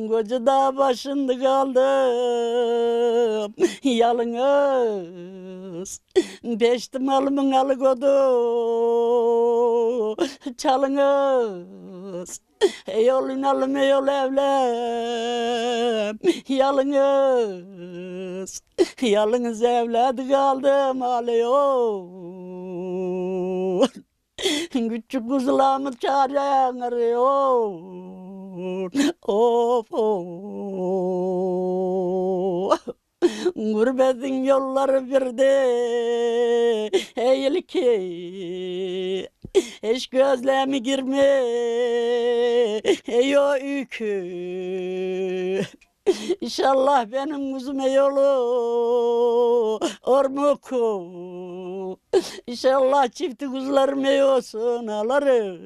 Koca dağ başında kaldım yalnız. Beşti malımın alıkodu çalınız. Ey oğlum alım ey ol evlem yalnız. Yalnız evladı kaldım ağlıyor. Küçük kuzularımı çağıran arıyor. Of of. Gurbetin yolları birde eğil ki eş gözlemi girme ey o yükü. İnşallah benim kuzum yolu ormuku. İnşallah çifti kuzularım olsun alırım.